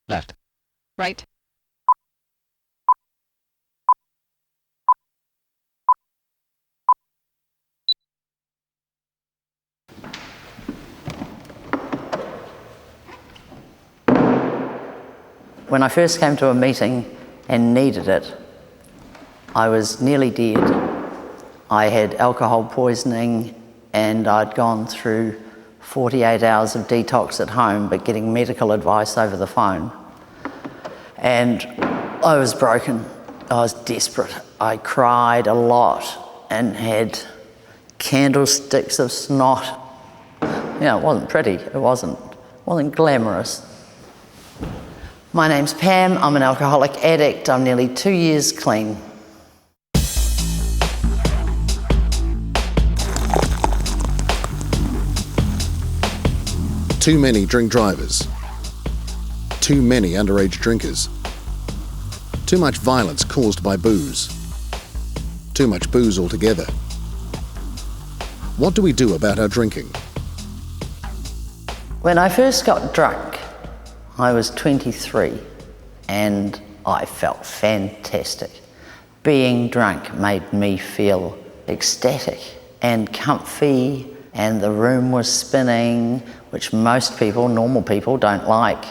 Left. Right. When I first came to a meeting and needed it, I was nearly dead. I had alcohol poisoning and I'd gone through 48 hours of detox at home, but getting medical advice over the phone. And I was broken. I was desperate. I cried a lot and had candlesticks of snot. It wasn't pretty. It wasn't glamorous. My name's Pam. I'm an alcoholic addict. I'm nearly 2 years clean. Too many drink drivers. Too many underage drinkers. Too much violence caused by booze. Too much booze altogether. What do we do about our drinking? When I first got drunk, I was 23 and I felt fantastic. Being drunk made me feel ecstatic and comfy, and the room was spinning, which most people, normal people, don't like,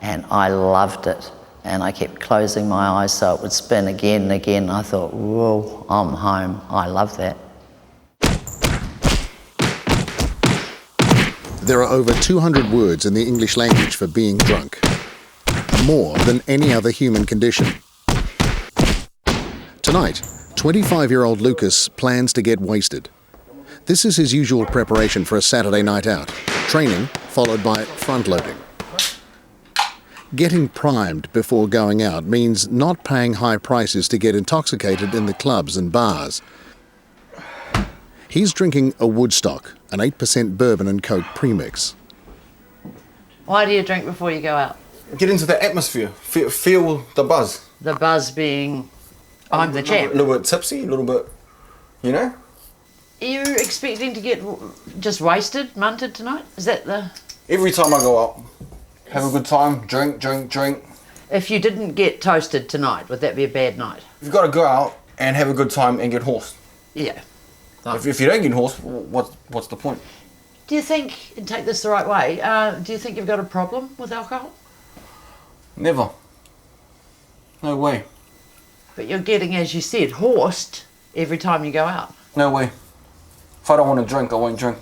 and I loved it. And I kept closing my eyes so it would spin again and again. I thought, whoa, I'm home. I love that. There are over 200 words in the English language for being drunk, more than any other human condition. Tonight, 25-year-old Lucas plans to get wasted. This is his usual preparation for a Saturday night out, training followed by front-loading. Getting primed before going out means not paying high prices to get intoxicated in the clubs and bars. He's drinking a Woodstock, an 8% bourbon and Coke premix. Why do you drink before you go out? Get into the atmosphere, feel the buzz. The buzz being, I'm the champ. A little bit tipsy, a little bit, Are you expecting to get just wasted, munted tonight? Is that the... Every time I go out, have a good time, drink. If you didn't get toasted tonight, would that be a bad night? You've got to go out and have a good time and get horsed. Yeah. If you don't get horsed, what's the point? Do you think, and take this the right way, do you think you've got a problem with alcohol? Never. No way. But you're getting, as you said, horsed every time you go out. No way. If I don't want to drink, I won't drink.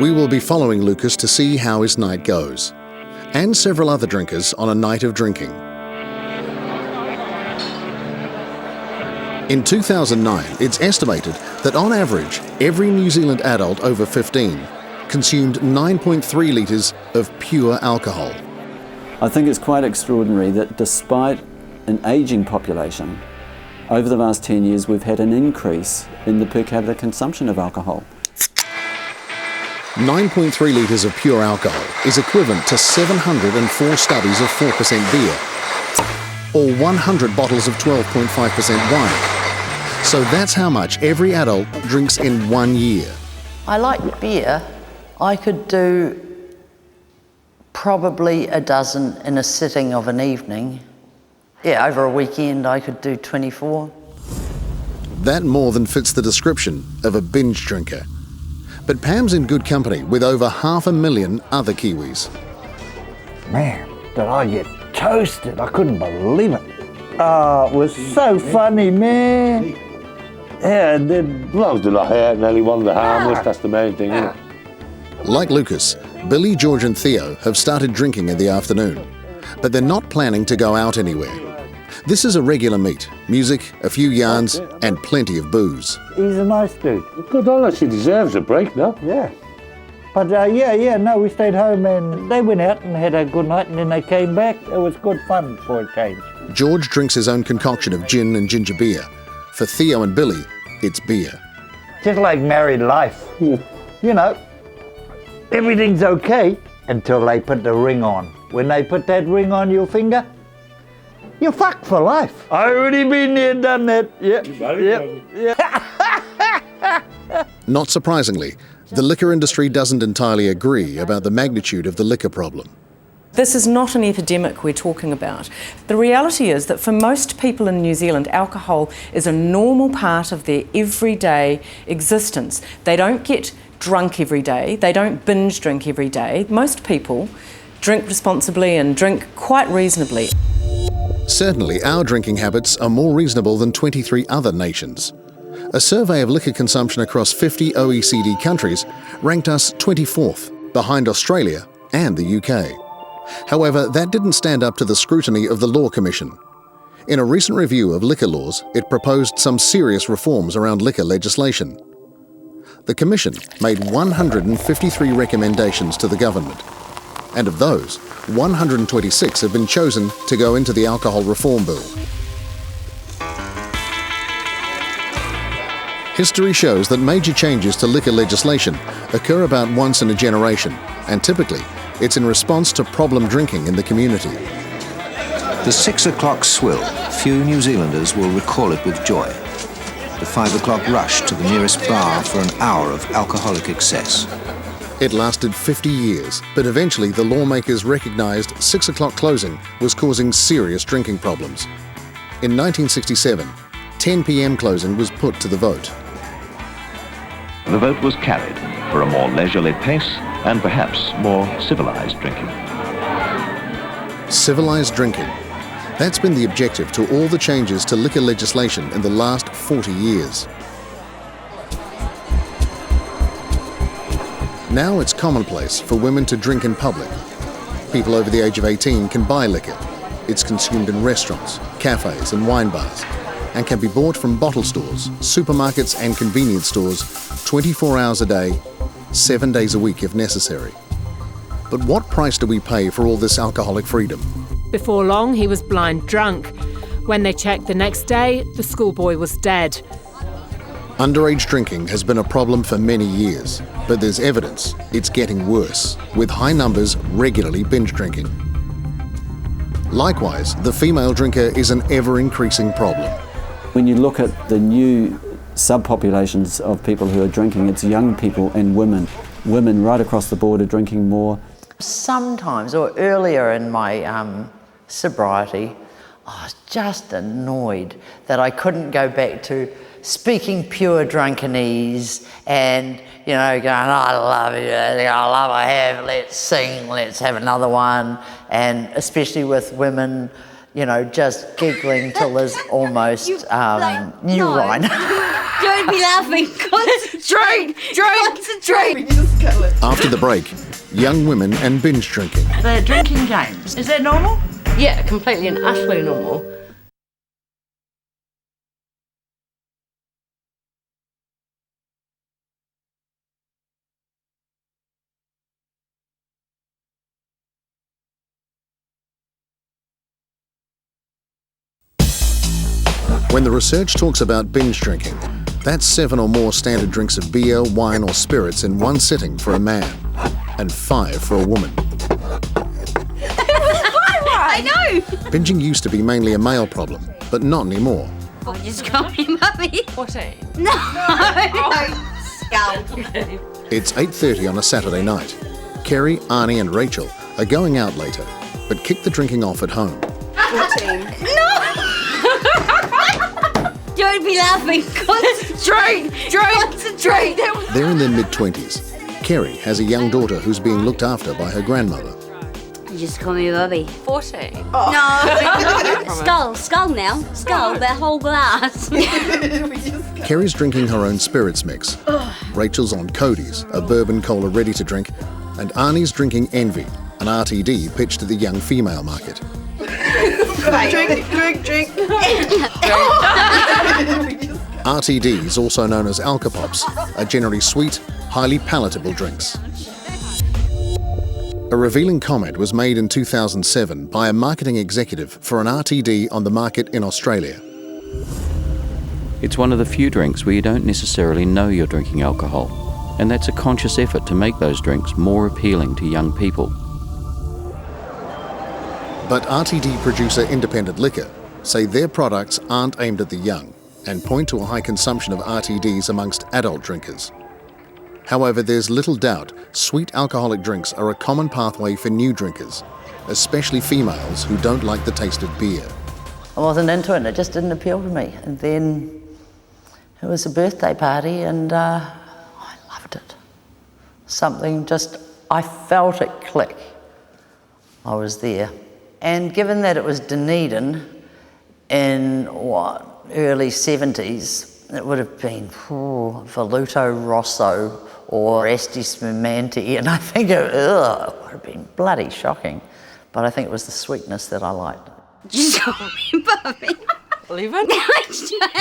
We will be following Lucas to see how his night goes, and several other drinkers on a night of drinking. In 2009, it's estimated that on average, every New Zealand adult over 15 consumed 9.3 litres of pure alcohol. I think it's quite extraordinary that despite an ageing population, over the last 10 years we've had an increase in the per capita consumption of alcohol. 9.3 litres of pure alcohol is equivalent to 704 stubbies of 4% beer, or 100 bottles of 12.5% wine. So that's how much every adult drinks in 1 year. I like beer. I could do probably a dozen in a sitting of an evening. Yeah, over a weekend I could do 24. That more than fits the description of a binge drinker. But Pam's in good company with over 500,000 other Kiwis. Man, did I get toasted. I couldn't believe it. Oh, it was so funny, man. Yeah, and then... As long as they're not hurt and anyone, they're harmless, that's the main thing, isn't it? Like Lucas, Billy, George and Theo have started drinking in the afternoon, but they're not planning to go out anywhere. This is a regular meet, music, a few yarns and plenty of booze. He's a nice dude. Good on us, he deserves a break, no? Yeah. But no, we stayed home and they went out and had a good night and then they came back. It was good fun for a change. George drinks his own concoction of gin and ginger beer. For Theo and Billy, it's beer. Just like married life. Everything's okay until they put the ring on. When they put that ring on your finger, you're fucked for life. I already been there, done that. Yep. Not surprisingly, the liquor industry doesn't entirely agree about the magnitude of the liquor problem. This is not an epidemic we're talking about. The reality is that for most people in New Zealand, alcohol is a normal part of their everyday existence. They don't get drunk every day, they don't binge drink every day. Most people drink responsibly and drink quite reasonably. Certainly, our drinking habits are more reasonable than 23 other nations. A survey of liquor consumption across 50 OECD countries ranked us 24th, behind Australia and the UK. However, that didn't stand up to the scrutiny of the Law Commission. In a recent review of liquor laws, it proposed some serious reforms around liquor legislation. The Commission made 153 recommendations to the government, and of those, 126 have been chosen to go into the Alcohol Reform Bill. History shows that major changes to liquor legislation occur about once in a generation, and typically, it's in response to problem drinking in the community. The 6 o'clock swill, few New Zealanders will recall it with joy. The 5 o'clock rush to the nearest bar for an hour of alcoholic excess. It lasted 50 years, but eventually the lawmakers recognised 6 o'clock closing was causing serious drinking problems. In 1967, 10 p.m. closing was put to the vote. The vote was carried for a more leisurely pace and perhaps more civilised drinking. Civilised drinking. That's been the objective to all the changes to liquor legislation in the last 40 years. Now it's commonplace for women to drink in public. People over the age of 18 can buy liquor. It's consumed in restaurants, cafes and wine bars, and can be bought from bottle stores, supermarkets and convenience stores 24 hours a day, 7 days a week if necessary. But what price do we pay for all this alcoholic freedom? Before long, he was blind drunk. When they checked the next day, the schoolboy was dead. Underage drinking has been a problem for many years, but there's evidence it's getting worse, with high numbers regularly binge drinking. Likewise, the female drinker is an ever-increasing problem. When you look at the new subpopulations of people who are drinking, it's young people and women. Women right across the board are drinking more. Sometimes, or earlier in my sobriety, I was just annoyed that I couldn't go back to speaking pure drunkenese and, you know, going, I love you, I love I have, let's sing, let's have another one. And especially with women, you know, just giggling till there's almost urine. Don't be laughing. Concentrate. After the break, young women and binge drinking. The drinking games, is that normal? Yeah, completely and utterly normal. When the research talks about binge drinking, that's 7 or more standard drinks of beer, wine or spirits in one sitting for a man, and 5 for a woman. I know! Binging used to be mainly a male problem, but not anymore. Oh, just call me mummy. 14. No! Skull. It's 8:30 on a Saturday night. Kerry, Arnie and Rachel are going out later, but kick the drinking off at home. 14. No! Don't be laughing. Concentrate. They're in their mid-20s. Kerry has a young daughter who's being looked after by her grandmother. You just call me Bobby. 14. No. Skull now. Skull, that whole glass. Kerry's drinking her own spirits mix. Rachel's on Cody's, a bourbon cola ready to drink, and Arnie's drinking Envy, an RTD pitched to the young female market. Drink. RTDs, also known as Alcopops, are generally sweet, highly palatable drinks. A revealing comment was made in 2007 by a marketing executive for an RTD on the market in Australia. It's one of the few drinks where you don't necessarily know you're drinking alcohol, and that's a conscious effort to make those drinks more appealing to young people. But RTD producer Independent Liquor say their products aren't aimed at the young and point to a high consumption of RTDs amongst adult drinkers. However, there's little doubt sweet alcoholic drinks are a common pathway for new drinkers, especially females who don't like the taste of beer. I wasn't into it, and it just didn't appeal to me. And then it was a birthday party, and I loved it. Something just, I felt it click. I was there. And given that it was Dunedin in, early 70s, it would have been Voluto Rosso or Asti Spermanti, and I think it would have been bloody shocking. But I think it was the sweetness that I liked.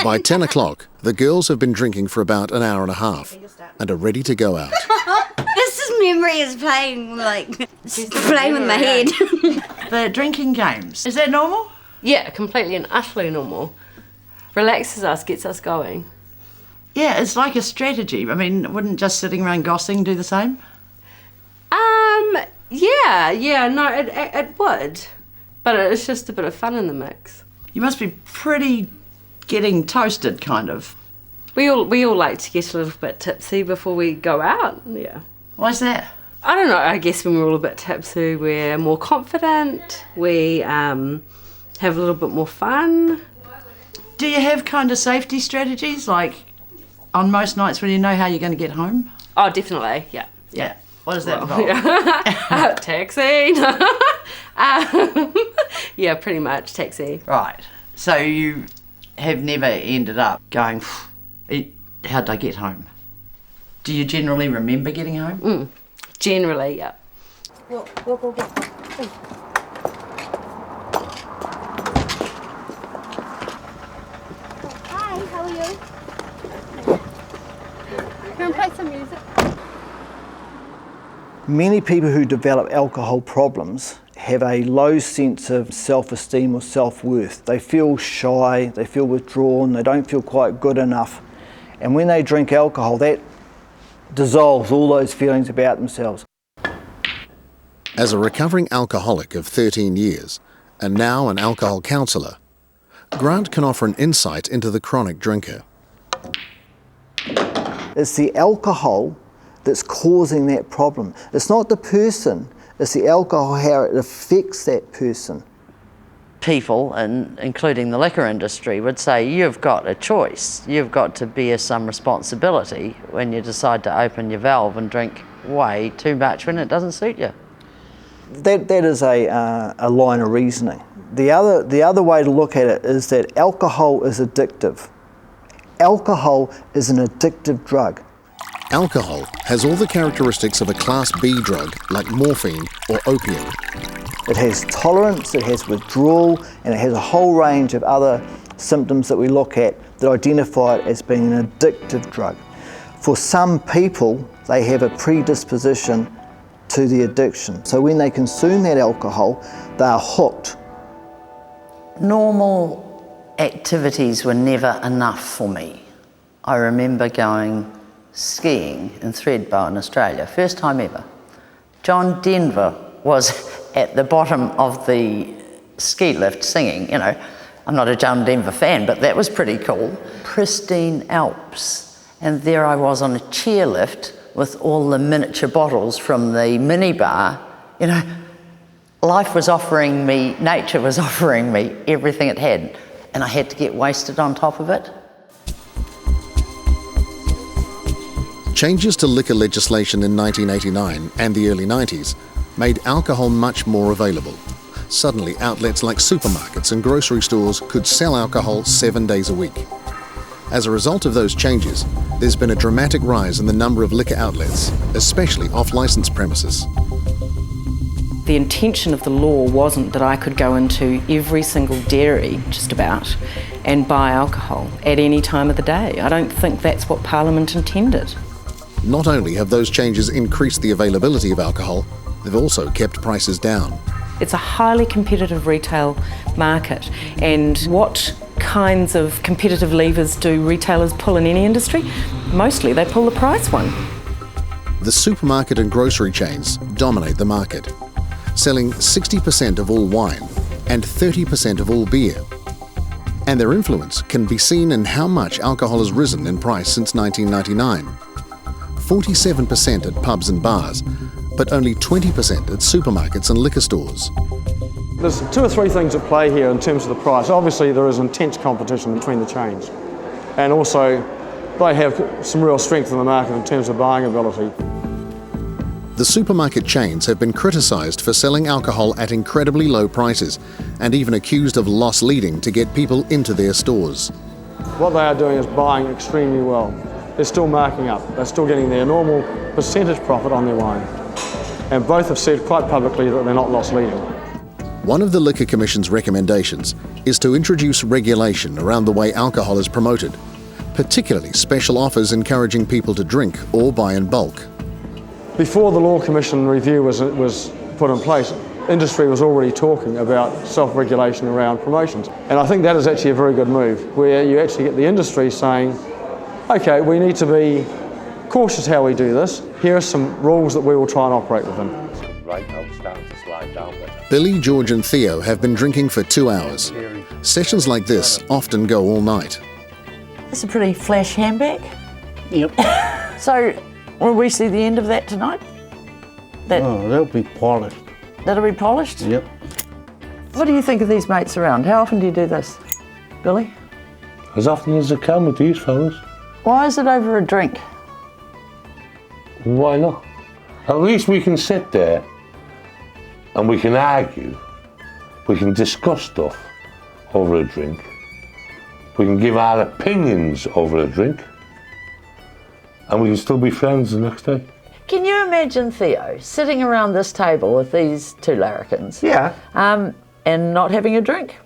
By 10 o'clock, the girls have been drinking for about an hour and a half and are ready to go out. This memory is playing, playing with my head. The drinking games, is that normal? Yeah, completely and utterly normal. Relaxes us, gets us going. Yeah, it's like a strategy. I mean, wouldn't just sitting around gossing do the same? It would. But it's just a bit of fun in the mix. You must be pretty getting toasted, kind of. We all like to get a little bit tipsy before we go out, yeah. Why's that? I don't know, I guess when we're all a bit tipsy, we're more confident, we have a little bit more fun. Do you have kind of safety strategies, like on most nights when you know how you're going to get home? Oh, definitely, yeah. Yeah. What does that involve? Yeah. Taxi. Yeah, pretty much, taxi. Right. So you have never ended up going, how'd I get home? Do you generally remember getting home? Generally, yeah. We'll go get them. Hi, how are you? Can we play some music? Many people who develop alcohol problems have a low sense of self-esteem or self-worth. They feel shy, they feel withdrawn, they don't feel quite good enough. And when they drink alcohol, that dissolves all those feelings about themselves. As a recovering alcoholic of 13 years, and now an alcohol counsellor, Grant can offer an insight into the chronic drinker. It's the alcohol that's causing that problem. It's not the person, it's the alcohol, how it affects that person. People, and including the liquor industry, would say you've got a choice. You've got to bear some responsibility when you decide to open your valve and drink way too much when it doesn't suit you. That is a line of reasoning. The other way to look at it is that alcohol is addictive. Alcohol is an addictive drug. Alcohol has all the characteristics of a Class B drug like morphine or opium. It has tolerance, it has withdrawal, and it has a whole range of other symptoms that we look at that identify it as being an addictive drug. For some people, they have a predisposition to the addiction. So when they consume that alcohol, they are hooked. Normal activities were never enough for me. I remember going skiing in Thredbo in Australia, first time ever. John Denver was at the bottom of the ski lift singing, you know. I'm not a John Denver fan, but that was pretty cool. Pristine Alps, and there I was on a chairlift with all the miniature bottles from the minibar. You know, life was offering me, nature was offering me everything it had, and I had to get wasted on top of it. Changes to liquor legislation in 1989 and the early 90s made alcohol much more available. Suddenly, outlets like supermarkets and grocery stores could sell alcohol 7 days a week. As a result of those changes, there's been a dramatic rise in the number of liquor outlets, especially off-licence premises. The intention of the law wasn't that I could go into every single dairy, just about, and buy alcohol at any time of the day. I don't think that's what Parliament intended. Not only have those changes increased the availability of alcohol, they've also kept prices down. It's a highly competitive retail market, and what kinds of competitive levers do retailers pull in any industry? Mostly they pull the price one. The supermarket and grocery chains dominate the market, selling 60% of all wine and 30% of all beer. And their influence can be seen in how much alcohol has risen in price since 1999. 47% at pubs and bars, but only 20% at supermarkets and liquor stores. There's 2 or 3 things at play here in terms of the price. Obviously there is intense competition between the chains, and also they have some real strength in the market in terms of buying ability. The supermarket chains have been criticised for selling alcohol at incredibly low prices and even accused of loss leading to get people into their stores. What they are doing is buying extremely well. They're still marking up. They're still getting their normal percentage profit on their wine. And both have said quite publicly that they're not loss leading. One of the Liquor Commission's recommendations is to introduce regulation around the way alcohol is promoted, particularly special offers encouraging people to drink or buy in bulk. Before the Law Commission review was put in place, industry was already talking about self-regulation around promotions. And I think that is actually a very good move, where you actually get the industry saying, okay, we need to be cautious how we do this. Here are some rules that we will try and operate within. Right now it's starting to slide down. Billy, George and Theo have been drinking for 2 hours. Sessions like this often go all night. It's a pretty flash handbag. Yep. So, will we see the end of that tonight? Oh, they'll be polished. That'll be polished? Yep. What do you think of these mates around? How often do you do this, Billy? As often as I can with these fellas. Why is it over a drink? Why not? At least we can sit there and we can argue. We can discuss stuff over a drink. We can give our opinions over a drink. And we can still be friends the next day. Can you imagine Theo sitting around this table with these 2 larrikins? Yeah. And not having a drink?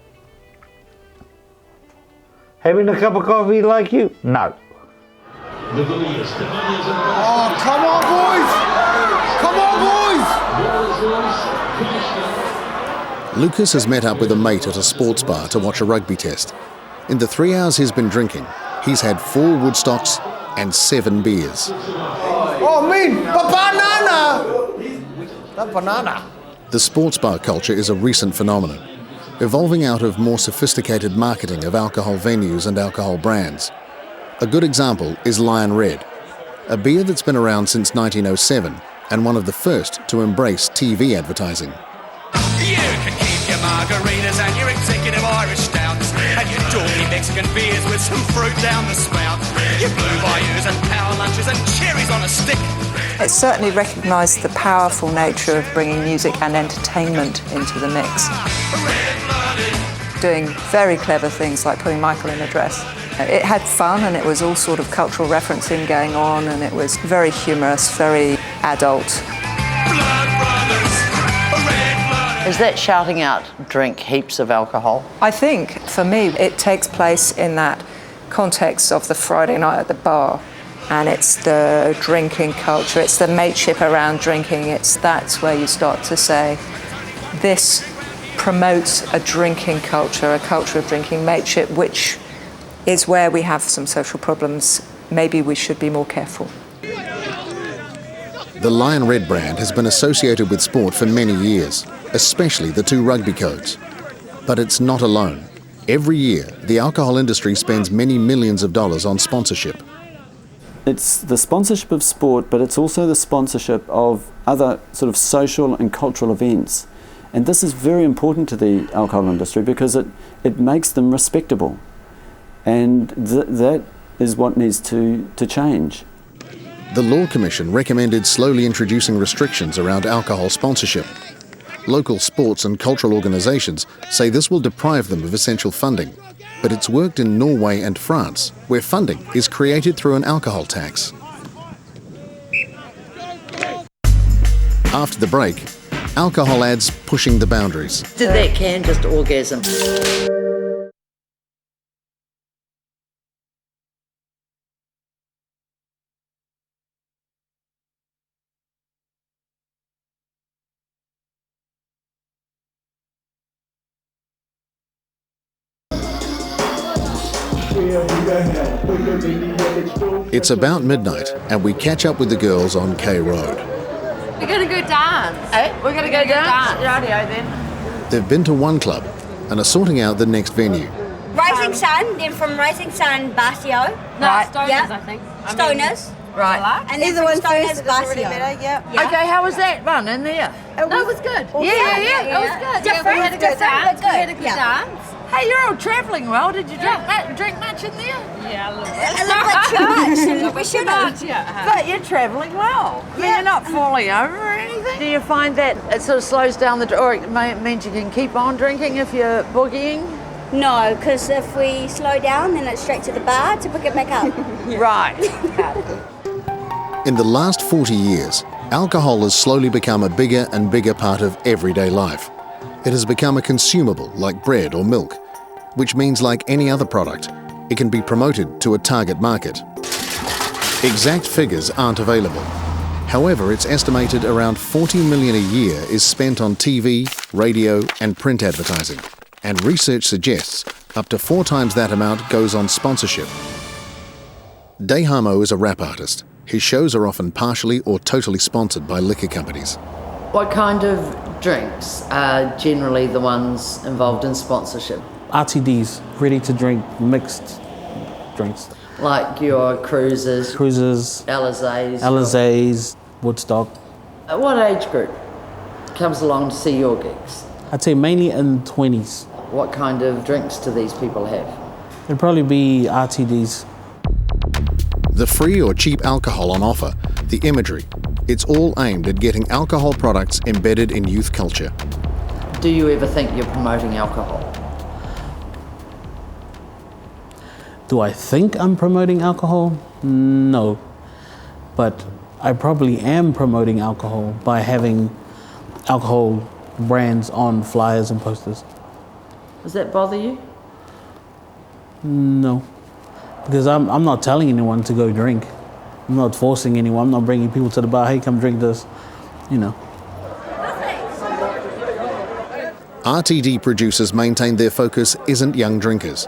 Having a cup of coffee like you? No. Oh, come on, boys! Come on, boys! Lucas has met up with a mate at a sports bar to watch a rugby test. In the 3 hours he's been drinking, he's had 4 Woodstocks and 7 beers. Oh, man, the banana! The sports bar culture is a recent phenomenon, evolving out of more sophisticated marketing of alcohol venues and alcohol brands. A good example is Lion Red, a beer that's been around since 1907 and one of the first to embrace TV advertising. You can keep your margaritas and your executive Irish stouts and your dorky Mexican beers with some fruit down the spout. Your blue bayous and power lunches and cherries on a stick. It certainly recognised the powerful nature of bringing music and entertainment into the mix. Doing very clever things like putting Michael in a dress. It had fun and it was all sort of cultural referencing going on, and it was very humorous, very adult. Is that shouting out, drink heaps of alcohol? I think, for me, it takes place in that context of the Friday night at the bar, and it's the drinking culture, it's the mateship around drinking, that's where you start to say, this promotes a drinking culture, a culture of drinking mateship, which is where we have some social problems. Maybe we should be more careful. The Lion Red brand has been associated with sport for many years, especially the 2 rugby codes. But it's not alone. Every year, the alcohol industry spends many millions of dollars on sponsorship. It's the sponsorship of sport, but it's also the sponsorship of other sort of social and cultural events. And this is very important to the alcohol industry because it makes them respectable. And that is what needs to change. The Law Commission recommended slowly introducing restrictions around alcohol sponsorship. Local sports and cultural organisations say this will deprive them of essential funding, but it's worked in Norway and France, where funding is created through an alcohol tax. After the break, alcohol ads pushing the boundaries. Did that can just orgasm? It's about midnight and we catch up with the girls on K Road. We're going to go dance. Hey, we're going to go dance. Radio then. They've been to one club and are sorting out the next venue. Rising Sun, then from Rising Sun, Basio. No, Right. Stoners, Yep. I think. Stoners. Right. And either one first spicy. Yeah. Okay, how was that run in there? It was good. Yeah, it was good. Different, we had a good dance. we had a good dance. Hey, you're all travelling well. Did you drink much in there? Yeah, a little A little bit too much. We should have. But you're travelling well. I mean, you're not falling over or anything. Do you find that it sort of slows down or it means you can keep on drinking if you're boogieing? No, because if we slow down, then it's straight to the bar to pick it back up. Right. In the last 40 years, alcohol has slowly become a bigger and bigger part of everyday life. It has become a consumable like bread or milk, which means like any other product, it can be promoted to a target market. Exact figures aren't available. However, it's estimated around 40 million a year is spent on TV, radio and print advertising. And research suggests up to 4 times that amount goes on sponsorship. Dehamo is a rap artist. His shows are often partially or totally sponsored by liquor companies. What kind of drinks are generally the ones involved in sponsorship? RTDs, ready to drink, mixed drinks. Like your cruisers, Alizés, Woodstock. At what age group comes along to see your gigs? I'd say mainly in 20s. What kind of drinks do these people have? It'd probably be RTDs. The free or cheap alcohol on offer, the imagery, it's all aimed at getting alcohol products embedded in youth culture. Do you ever think you're promoting alcohol? Do I think I'm promoting alcohol? No. But I probably am promoting alcohol by having alcohol brands on flyers and posters. Does that bother you? No. Because I'm not telling anyone to go drink. I'm not forcing anyone. I'm not bringing people to the bar, hey, come drink this, you know. RTD producers maintain their focus isn't young drinkers,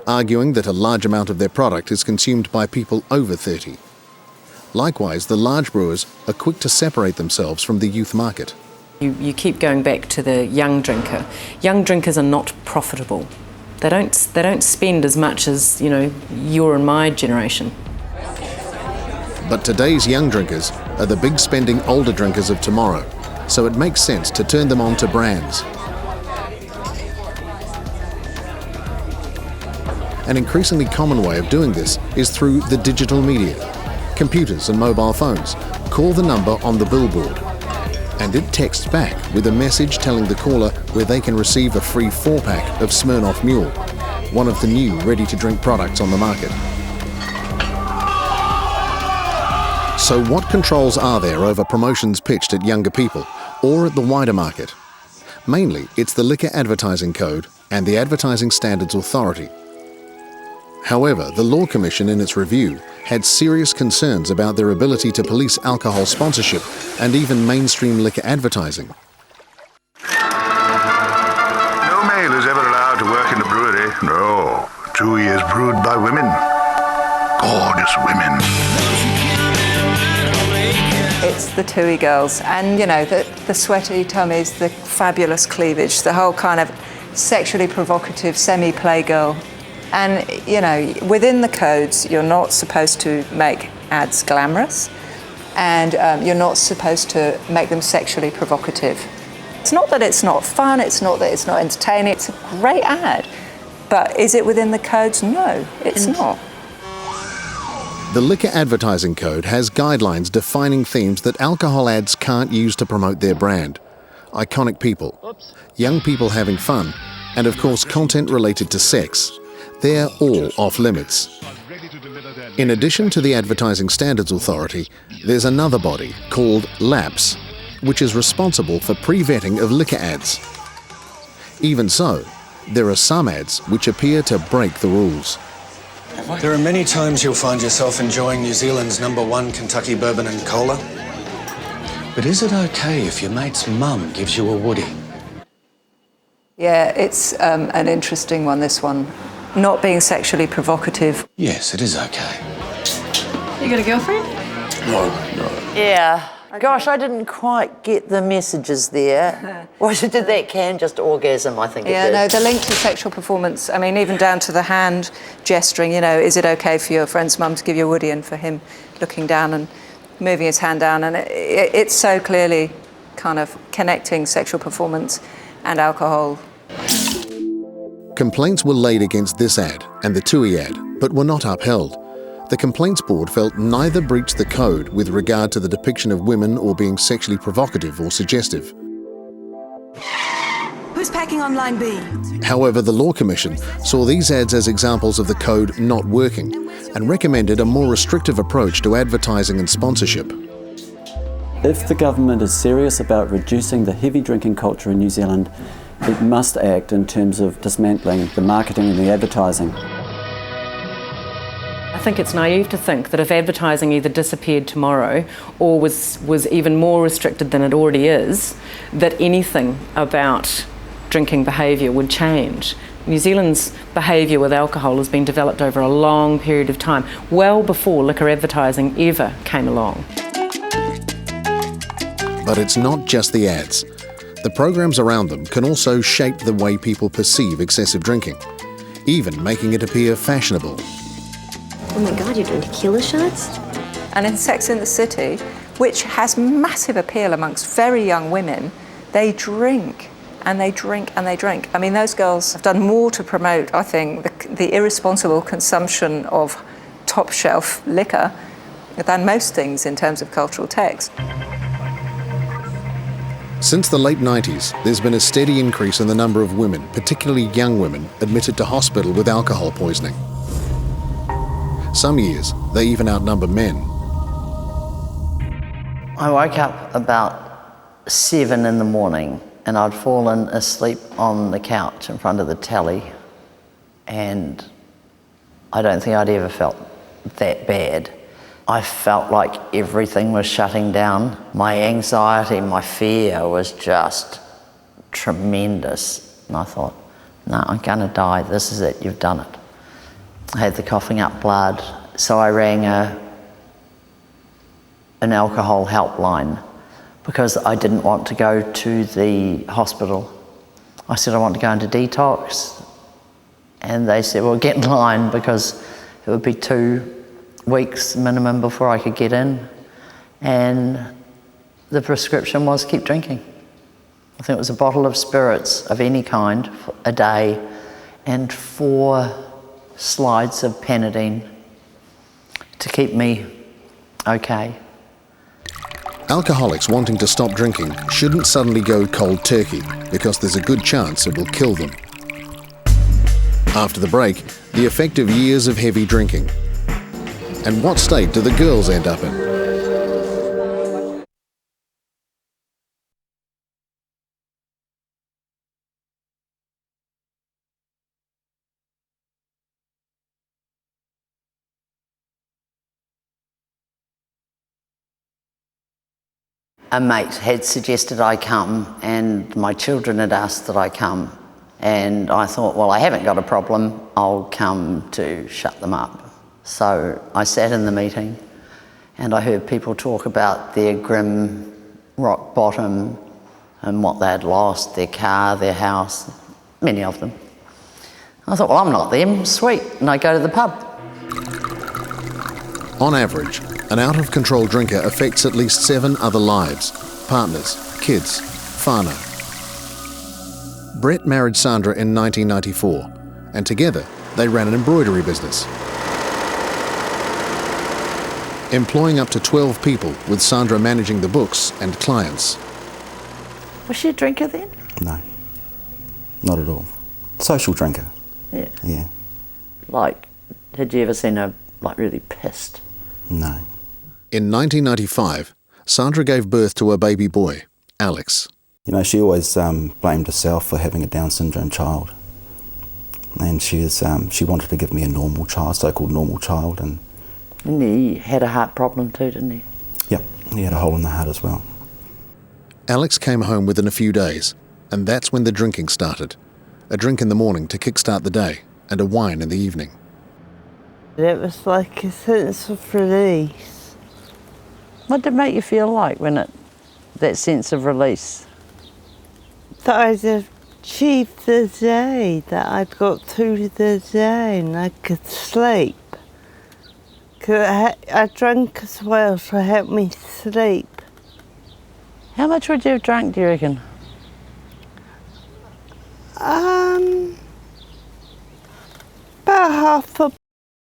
arguing that a large amount of their product is consumed by people over 30. Likewise, the large brewers are quick to separate themselves from the youth market. You keep going back to the young drinker. Young drinkers are not profitable. They don't spend as much as, you know, your and my generation. But today's young drinkers are the big spending older drinkers of tomorrow, so it makes sense to turn them on to brands. An increasingly common way of doing this is through the digital media. Computers and mobile phones call the number on the billboard, and it texts back with a message telling the caller where they can receive a free 4-pack of Smirnoff Mule, one of the new ready-to-drink products on the market. So what controls are there over promotions pitched at younger people or at the wider market? Mainly, it's the Liquor Advertising Code and the Advertising Standards Authority. However, the Law Commission in its review had serious concerns about their ability to police alcohol sponsorship and even mainstream liquor advertising. No male is ever allowed to work in a brewery. No. Tui is brewed by women. Gorgeous women. It's the Tui girls, and you know, the sweaty tummies, the fabulous cleavage, the whole kind of sexually provocative semi-playgirl. And you know, within the codes, you're not supposed to make ads glamorous, and you're not supposed to make them sexually provocative. It's not that it's not fun, it's not that it's not entertaining, it's a great ad. But is it within the codes? No, it's not. The Liquor Advertising Code has guidelines defining themes that alcohol ads can't use to promote their brand. Iconic people, young people having fun, and of course content related to sex. They're all off limits. In addition to the Advertising Standards Authority, there's another body called LAPS, which is responsible for pre-vetting of liquor ads. Even so, there are some ads which appear to break the rules. There are many times you'll find yourself enjoying New Zealand's #1 Kentucky bourbon and cola. But is it okay if your mate's mum gives you a woody? Yeah, it's an interesting one, this one. Not being sexually provocative. Yes, it is okay. You got a girlfriend? No. Yeah, Gosh, I didn't quite get the messages there. Did that can just orgasm, I think it Yeah, did. no, the link to sexual performance, I mean, even down to the hand gesturing, you know, is it okay for your friend's mum to give you a woody, and for him looking down and moving his hand down, and it's so clearly kind of connecting sexual performance and alcohol. Complaints were laid against this ad and the TUI ad, but were not upheld. The Complaints Board felt neither breached the code with regard to the depiction of women or being sexually provocative or suggestive. Who's packing on line B? However, the Law Commission saw these ads as examples of the code not working and recommended a more restrictive approach to advertising and sponsorship. If the government is serious about reducing the heavy drinking culture in New Zealand, it must act in terms of dismantling the marketing and the advertising. I think it's naive to think that if advertising either disappeared tomorrow or was even more restricted than it already is, that anything about drinking behaviour would change. New Zealand's behaviour with alcohol has been developed over a long period of time, well before liquor advertising ever came along. But it's not just the ads. The programs around them can also shape the way people perceive excessive drinking, even making it appear fashionable. Oh my God, you're doing tequila shots? And in Sex in the City, which has massive appeal amongst very young women, they drink and they drink and they drink. I mean, those girls have done more to promote, I think, the irresponsible consumption of top shelf liquor than most things in terms of cultural text. Since the late 90s, there's been a steady increase in the number of women, particularly young women, admitted to hospital with alcohol poisoning. Some years, they even outnumber men. I woke up about 7 in the morning and I'd fallen asleep on the couch in front of the telly, and I don't think I'd ever felt that bad. I felt like everything was shutting down. My anxiety, my fear was just tremendous. And I thought, no, I'm gonna die, this is it, you've done it. I had the coughing up blood, so I rang an alcohol helpline because I didn't want to go to the hospital. I said I want to go into detox, and they said, well, get in line because it would be 2 weeks minimum before I could get in, and the prescription was keep drinking. I think it was a bottle of spirits of any kind a day and 4 slides of Panadine to keep me okay. Alcoholics wanting to stop drinking shouldn't suddenly go cold turkey because there's a good chance it will kill them. After the break, the effect of years of heavy drinking. And what state do the girls end up in? A mate had suggested I come, and my children had asked that I come, and I thought, well, I haven't got a problem, I'll come to shut them up. So I sat in the meeting and I heard people talk about their grim rock bottom and what they'd lost, their car, their house, many of them. I thought, well, I'm not them, sweet, and I go to the pub. On average, an out-of-control drinker affects at least 7 other lives, partners, kids, whānau. Brett married Sandra in 1994, and together they ran an embroidery business, employing up to 12 people, with Sandra managing the books and clients. Was she a drinker then? No, not at all. Social drinker. Yeah. Yeah. Like, had you ever seen her, like, really pissed? No. In 1995, Sandra gave birth to a baby boy, Alex. You know, she always blamed herself for having a Down syndrome child. And she wanted to give me a normal child, so-called normal child. And he had a heart problem too, didn't he? Yep, he had a hole in the heart as well. Alex came home within a few days, and that's when the drinking started. A drink in the morning to kickstart the day, and a wine in the evening. It was like a sense of release. What did it make you feel like when that sense of release? That I'd achieved the day, that I'd got through the day and I could sleep. I drank as well to help me sleep. How much would you have drunk, do you reckon? About half a